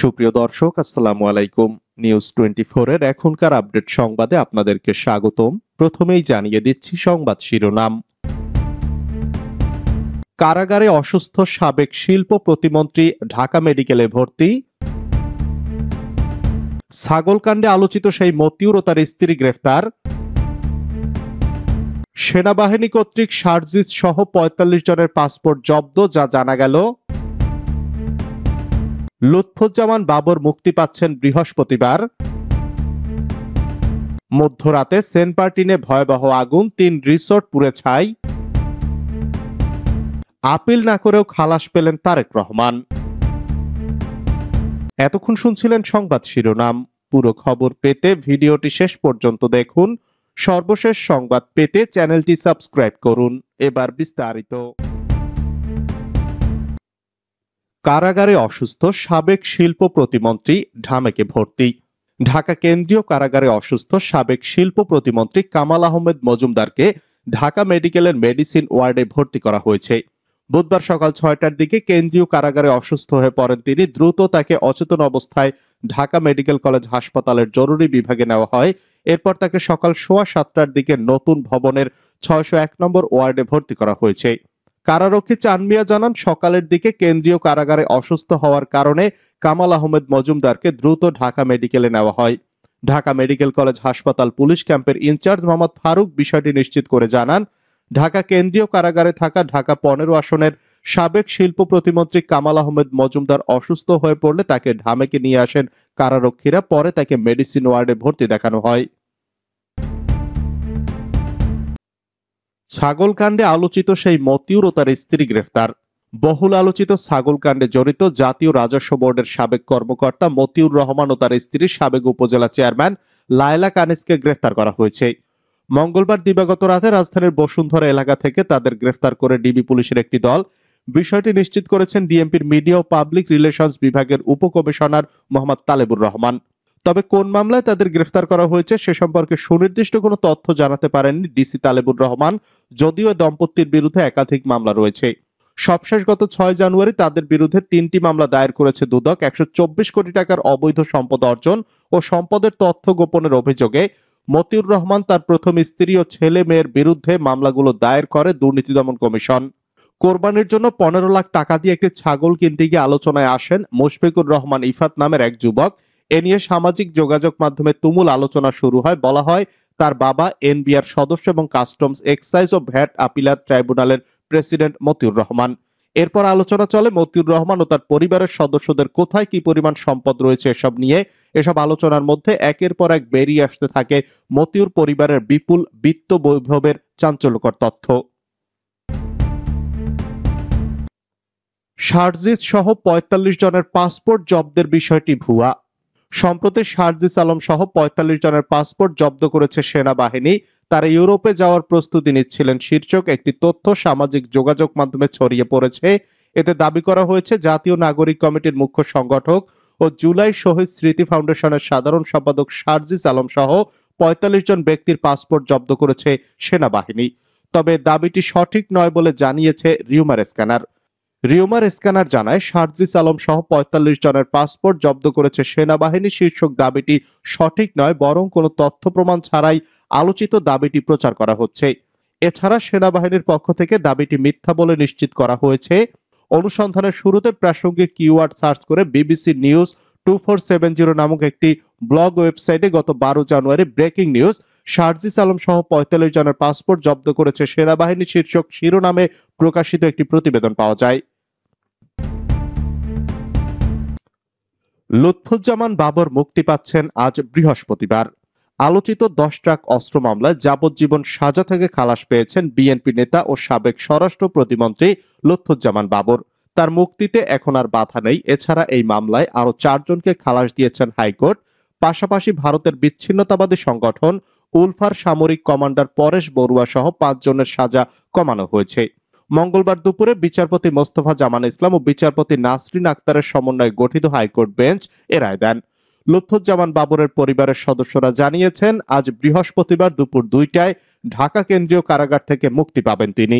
সুপ্রিয় দর্শক, আসসালামু আলাইকুম। নিউজ 24 এর এখনকার আপডেট সংবাদে আপনাদেরকে স্বাগতম। প্রথমেই জানিয়ে দিচ্ছি সংবাদ শিরোনাম। কারাগারে অসুস্থ সাবেক শিল্প প্রতিমন্ত্রী ঢাকা মেডিকেলে ভর্তি। ছাগলকাণ্ডে আলোচিত সেই মতিউর ও তার স্ত্রী গ্রেফতার। সেনাবাহিনী কর্তৃক শারজিৎ সহ ৪৫ জনের পাসপোর্ট জব্দ, যা জানা গেল। লুৎফুজ্জামান বাবর মুক্তি পাচ্ছেন বৃহস্পতিবার। মধ্যরাতে সেন্ট মার্টিনে ভয়াবহ আগুন, ৩ রিসোর্ট পুড়ে ছাই। আপিল না করেও খালাস পেলেন তারেক রহমান। এতক্ষণ শুনছিলেন সংবাদ শিরোনাম। পুরো খবর পেতে ভিডিওটি শেষ পর্যন্ত দেখুন। সর্বশেষ সংবাদ পেতে চ্যানেলটি সাবস্ক্রাইব করুন। এবার বিস্তারিত। কারাগারে অসুস্থ সাবেক শিল্প প্রতিমন্ত্রী ঢামেকে ভর্তি। ঢাকা কেন্দ্রীয় কারাগারে অসুস্থ সাবেক শিল্প প্রতিমন্ত্রী কামাল আহমেদ মজুমদারকে ঢাকা মেডিকেলের মেডিসিন ওয়ার্ডে ভর্তি করা হয়েছে। বুধবার সকাল ৬টার দিকে কেন্দ্রীয় কারাগারে অসুস্থ হয়ে পড়েন তিনি। দ্রুত তাকে অচেতন অবস্থায় ঢাকা মেডিকেল কলেজ হাসপাতালের জরুরি বিভাগে নেওয়া হয়। এরপর তাকে সকাল ৭:15টার দিকে নতুন ভবনের ৬০১ নম্বর ওয়ার্ডে ভর্তি করা হয়েছে। কারারক্ষী চান মিয়া জানান, সকালের দিকে কেন্দ্রীয় কারাগারে অসুস্থ হওয়ার কারণে কামাল আহমেদ মজুমদারকে দ্রুত ঢাকা মেডিকেলে নেওয়া হয়। ঢাকা মেডিকেল কলেজ হাসপাতাল পুলিশ ক্যাম্পের ইনচার্জ মোহাম্মদ ফারুক বিষয়টি নিশ্চিত করে জানান, ঢাকা কেন্দ্রীয় কারাগারে থাকা ঢাকা ১৫ আসনের সাবেক শিল্প প্রতিমন্ত্রী কামাল আহমেদ মজুমদার অসুস্থ হয়ে পড়লে তাকে ঢামেকে নিয়ে আসেন কারারক্ষীরা। পরে তাকে মেডিসিন ওয়ার্ডে ভর্তি দেখানো হয়। ছাগলকাণ্ডে আলোচিত সেই মতিউর ও তার স্ত্রী গ্রেফতার। বহুল আলোচিত ছাগলকাণ্ডে জড়িত জাতীয় রাজস্ব বোর্ডের সাবেক কর্মকর্তা মতিউর রহমান ও তার স্ত্রী সাবেক উপজেলা চেয়ারম্যান লায়লা কানিসকে গ্রেফতার করা হয়েছে। মঙ্গলবার দিবাগত রাতে রাজধানীর বসুন্ধরা এলাকা থেকে তাদের গ্রেফতার করে ডিবি পুলিশের একটি দল। বিষয়টি নিশ্চিত করেছেন ডিএমপির মিডিয়া ও পাবলিক রিলেশনস বিভাগের উপকমিশনার মোহাম্মদ তালেবুর রহমান। তবে কোন মামলায় তাদের গ্রেফতার করা হয়েছে সে সম্পর্কে সুনির্দিষ্ট কোনো তথ্য জানাতে পারেননি ডিসি তালেবুর রহমান। যদিও দম্পতির বিরুদ্ধে একাধিক মামলা রয়েছে। সবশেষ গত ৬ জানুয়ারি তাদের বিরুদ্ধে ৩টি মামলা দায়ের করেছে দুদক। ১২৪ কোটি টাকার অবৈধ সম্পদ অর্জন ও সম্পদের তথ্য গোপনের অভিযোগে মতিউর রহমান, তার প্রথম স্ত্রী ও ছেলে মেয়ের বিরুদ্ধে মামলাগুলো দায়ের করে দুর্নীতি দমন কমিশন। কোরবানির জন্য ১৫ লাখ টাকা দিয়ে একটি ছাগল কিনতে গিয়ে আলোচনায় আসেন মুশফিকুর রহমান ইফাত নামের এক যুবক। এ নিয়ে সামাজিক যোগাযোগ মাধ্যমে তুমুল আলোচনা শুরু হয়। বলা হয়, তার বাবা এনবিআর সদস্য এবং কাস্টমস, এক্সাইজ ও ভ্যাট আপিলাত ট্রাইব্যুনালের প্রেসিডেন্ট মতিউর রহমান। এরপর আলোচনা চলে মতিউর রহমান ও তার পরিবারের সদস্যদের কোথায় কি পরিমাণ সম্পদ রয়েছে এসব নিয়ে। এসব আলোচনার মধ্যে একের পর এক বেরিয়ে আসতে থাকে মতিউর পরিবারের বিপুল বিত্ত বৈভবের চাঞ্চল্যকর তথ্য। শারজিৎ সহ ৪৫ জনের পাসপোর্ট জব্দের বিষয়টি ভুয়া। সম্প্রতি শারজিৎ আলম সহ ৪৫ জনের পাসপোর্ট জব্দ করেছে সেনাবাহিনী। তারা ইউরোপে যাওয়ার প্রস্তুতি নিচ্ছিলেন শীর্ষক একটি তথ্য সামাজিক যোগাযোগ মাধ্যমে ছড়িয়ে পড়েছে। এতে দাবি করা হয়েছে, জাতীয় নাগরিক কমিটির মুখ্য সংগঠক ও জুলাই শহীদ স্মৃতি ফাউন্ডেশনের সাধারণ সম্পাদক শারজিৎ আলম সহ ৪৫ জন ব্যক্তির পাসপোর্ট জব্দ করেছে সেনাবাহিনী। তবে দাবিটি সঠিক নয় বলে জানিয়েছে রিউমার স্ক্যানার। রিউমার স্ক্যানার জানায়, শারজিৎ আলম সহ ৪৫ জনের পাসপোর্ট জব্দ করেছে সেনাবাহিনী শীর্ষক দাবিটি সঠিক নয়, বরং কোনো তথ্য প্রমাণ ছাড়াই আলোচিত দাবিটি প্রচার করা হচ্ছে। এছাড়া সেনাবাহিনীর পক্ষ থেকে দাবিটি মিথ্যা বলে নিশ্চিত করা হয়েছে। অনুসন্ধানের শুরুতে প্রাসঙ্গিক কিওয়ার্ড সার্চ করে বিবিসি নিউজ 2470 নামক একটি ব্লগ ওয়েবসাইটে গত ১২ জানুয়ারি ব্রেকিং নিউজ, শারজিৎ আলম সহ ৪৫ জনের পাসপোর্ট জব্দ করেছে সেনাবাহিনী শীর্ষক শিরোনামে প্রকাশিত একটি প্রতিবেদন পাওয়া যায়। লুৎফুজ্জামান বাবর মুক্তি পাচ্ছেন আজ বৃহস্পতিবার। আলোচিত ১০ ট্রাক অস্ত্র মামলায় যাবজ্জীবন সাজা থেকে খালাস পেয়েছেন বিএনপি নেতা ও সাবেক স্বরাষ্ট্র প্রতিমন্ত্রী লুৎফুজ্জামান বাবর। তার মুক্তিতে এখন আর বাধা নেই। এছাড়া এই মামলায় আরো ৪ জনকে খালাস দিয়েছেন হাইকোর্ট। পাশাপাশি ভারতের বিচ্ছিন্নতাবাদী সংগঠন উলফার সামরিক কমান্ডার পরেশ বড়ুয়া সহ ৫ জনের সাজা কমানো হয়েছে। মঙ্গলবার দুপুরে বিচারপতি মোস্তফা জামান ইসলাম ও বিচারপতি নাসরিন আক্তারের সমন্বয়ে গঠিত হাইকোর্ট বেঞ্চ এ রায় দেন। লুৎফুজ্জামান বাবরের পরিবারের সদস্যরা জানিয়েছেন, আজ বৃহস্পতিবার দুপুর ২টায় ঢাকা কেন্দ্রীয় কারাগার থেকে মুক্তি পাবেন তিনি।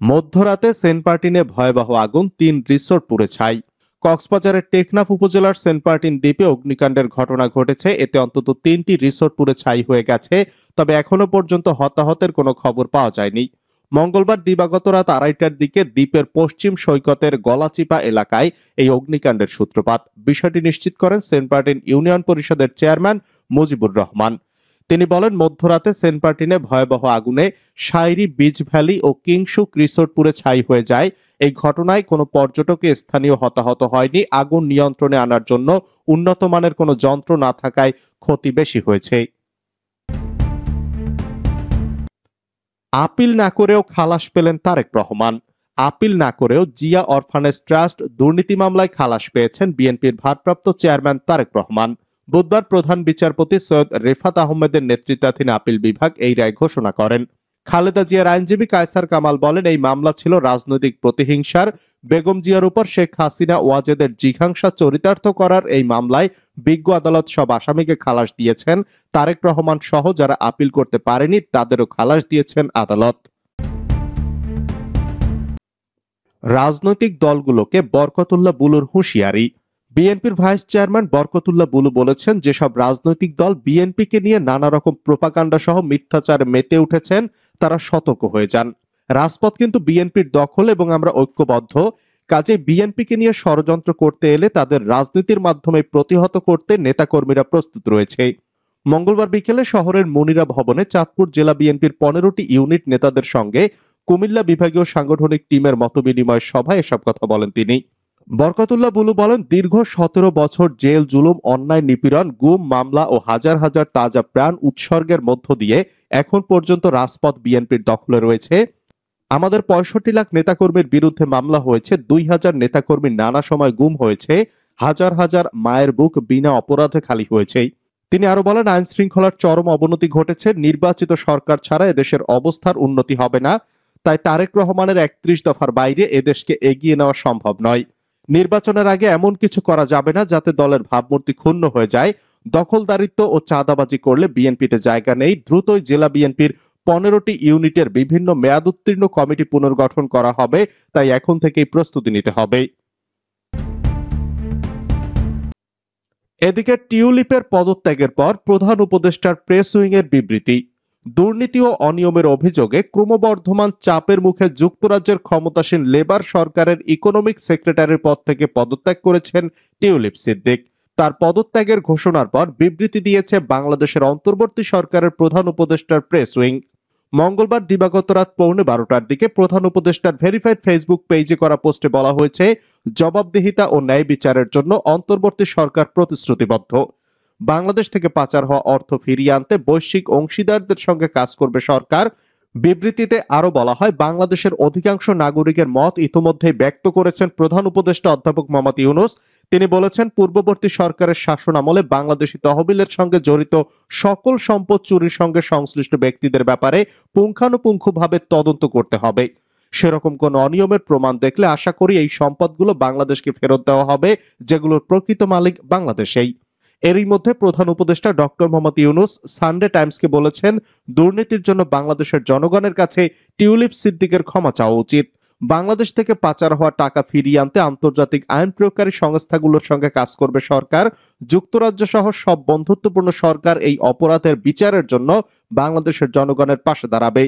মধ্যরাতে সেন্ট মার্টিনে ভয়াবহ আগুন, 3 রিসোর্ট পুড়ে ছাই। কক্সবাজারের টেকনাফ উপজেলার সেন্ট মার্টিন দ্বীপে অগ্নিকাণ্ডের ঘটনা ঘটেছে। এতে অন্তত 3টি রিসোর্ট পুড়ে ছাই হয়ে গেছে, তবে এখনো পর্যন্ত হতাহতের কোনো খবর পাওয়া যায়নি। মঙ্গলবার দিবাগত রাত 2:30টার দিকে দ্বীপের পশ্চিম সৈকতের গলাচিপা এলাকায় এই অগ্নিকাণ্ডের সূত্রপাত। বিষয়টি নিশ্চিত করেন সেন্ট মার্টিন ইউনিয়ন পরিষদের চেয়ারম্যান মুজিবুর রহমান। তিনি বলেন, মধ্যরাতে সেন্ট মার্টিনে ভয়াবহ আগুনে শাইরি বিচ ভ্যালি ও কিংসুক রিসোর্ট পুড়ে ছাই হয়ে যায়। এই ঘটনায় কোনো পর্যটকে স্থানীয় হতাহত হয়নি। আগুন নিয়ন্ত্রণে আনার জন্য উন্নত মানের কোনো যন্ত্র না থাকায় ক্ষতি বেশি হয়েছে। আপিল না করেও খালাস পেলেন তারেক রহমান। আপিল না করেও জিয়া অরফানেজ ট্রাস্ট দুর্নীতি মামলায় খালাস পেয়েছেন বিএনপির ভারপ্রাপ্ত চেয়ারম্যান তারেক রহমান। বুধবার প্রধান বিচারপতি সৈয়দ রেফাত আহমেদের নেতৃত্বাধীন আপিল বিভাগ এই রায় ঘোষণা করেন। খালেদা জিয়ার আইনজীবী কায়সার কামাল বলেন, এই মামলা ছিল রাজনৈতিক প্রতিহিংসার। বেগম জিয়ার উপর শেখ হাসিনা ওয়াজেদের জিঘাংসা চরিতার্থ করার এই মামলায় বিজ্ঞ আদালত সব আসামিকে খালাস দিয়েছেন। তারেক রহমান সহ যারা আপিল করতে পারেনি তাদেরও খালাস দিয়েছেন আদালত। রাজনৈতিক দলগুলোকে বরকতুল্লাহ বুলুর হুঁশিয়ারি। বিএনপির ভাইস চেয়ারম্যান বরকতুল্লাহ বুলু বলেছেন, যেসব রাজনৈতিক দল বিএনপিকে নিয়ে নানা রকম প্রোপাগান্ডা সহ মিথ্যাচারে মেতে উঠেছেন তারা সতর্ক হয়ে যান। রাজপথ কিন্তু বিএনপির দখল এবং আমরা ঐক্যবদ্ধ। কাজে বিএনপিকে নিয়ে ষড়যন্ত্র করতে এলে তাদের রাজনীতির মাধ্যমে প্রতিহত করতে নেতাকর্মীরা প্রস্তুত রয়েছে। মঙ্গলবার বিকেলে শহরের মনিরা ভবনে চাঁদপুর জেলা বিএনপির 15টি ইউনিট নেতাদের সঙ্গে কুমিল্লা বিভাগীয় সাংগঠনিক টিমের মতবিনিময় সভায় এসব কথা বলেন তিনি। বরকতুল্লাহ বুলু বলেন, দীর্ঘ 17 বছর জেল জুলুম, অন্যায় নিপীড়ন, গুম, মামলা ও হাজার হাজার তাজা প্রাণ উৎসর্গের মধ্য দিয়ে এখন পর্যন্ত রাজপথ বিএনপির দখলে রয়েছে। আমাদের 65 লাখ নেতাকর্মীর বিরুদ্ধে মামলা হয়েছে, 2000 নেতাকর্মী নানা সময় গুম হয়েছে, হাজার হাজার মায়ের বুক বিনা অপরাধে খালি হয়েছে। তিনি আরো বলেন, আইন শৃঙ্খলার চরম অবনতি ঘটেছে। নির্বাচিত সরকার ছাড়া এদেশের অবস্থার উন্নতি হবে না। তাই তারেক রহমানের 31 দফার বাইরে এদেশকে এগিয়ে নেওয়া সম্ভব নয়। নির্বাচনের আগে এমন কিছু করা যাবে না যাতে দলের ভাবমূর্তি ক্ষুণ্ণ হয়ে যায়। দখলদারিত্ব ও চাঁদাবাজি করলে বিএনপিতে জায়গা নেই। দ্রুতই জেলা বিএনপির 15টি ইউনিটের বিভিন্ন মেয়াদ উত্তীর্ণ কমিটি পুনর্গঠন করা হবে, তাই এখন থেকেই প্রস্তুতি নিতে হবে। এদিকে টিউলিপের পদত্যাগের পর প্রধান উপদেষ্টার প্রেস উইং এর বিবৃতি। দুর্নীতি ও অনিয়মের অভিযোগে ক্রমবর্ধমান চাপের মুখে যুক্তরাজ্যের ক্ষমতাসীন লেবার সরকারের ইকোনমিক সেক্রেটারির পদ থেকে পদত্যাগ করেছেন টিউলিপ সিদ্দিক। তার পদত্যাগের ঘোষণার পর বিবৃতি দিয়েছে বাংলাদেশের অন্তর্বর্তী সরকারের প্রধান উপদেষ্টার প্রেস উইং। মঙ্গলবার দিবাগত রাত 12:15টার দিকে প্রধান উপদেষ্টার ভেরিফাইড ফেসবুক পেজে করা পোস্টে বলা হয়েছে, জবাবদিহিতা ও ন্যায় বিচারের জন্য অন্তর্বর্তী সরকার প্রতিশ্রুতিবদ্ধ। বাংলাদেশ থেকে পাচার হওয়া অর্থ ফিরিয়ে আনতে বৈশ্বিক অংশীদারদের সঙ্গে কাজ করবে সরকার। বিবৃতিতে আরো বলা হয়, বাংলাদেশের অধিকাংশ নাগরিকের মত ইতোমধ্যেই ব্যক্ত করেছেন প্রধান উপদেষ্টা অধ্যাপক মোহাম্মদ ইউনূস। তিনি বলেছেন, পূর্ববর্তী সরকারের শাসন আমলে বাংলাদেশি তহবিলের সঙ্গে জড়িত সকল সম্পদ চুরির সঙ্গে সংশ্লিষ্ট ব্যক্তিদের ব্যাপারে পুঙ্খানুপুঙ্খভাবে তদন্ত করতে হবে। সেরকম কোন অনিয়মের প্রমাণ দেখলে আশা করি এই সম্পদগুলো বাংলাদেশকে ফেরত দেওয়া হবে, যেগুলোর প্রকৃত মালিক বাংলাদেশেই। এরই মধ্যে প্রধান উপদেষ্টা ডক্টর মোহাম্মদ ইউনূস সানডে টাইমসকে বলেছেন, দুর্নীতির জন্য বাংলাদেশের জনগণের কাছে টিউলিপ সিদ্দিকের ক্ষমা চাওয়া উচিত। বাংলাদেশ থেকে পাচার হওয়া টাকা ফিরিয়ে আনতে আন্তর্জাতিক আইন প্রয়োগকারী সংস্থাগুলোর সঙ্গে কাজ করবে সরকার। যুক্তরাজ্য সহ সব বন্ধুত্বপূর্ণ সরকার এই অপরাধের বিচারের জন্য বাংলাদেশের জনগণের পাশে দাঁড়াবে।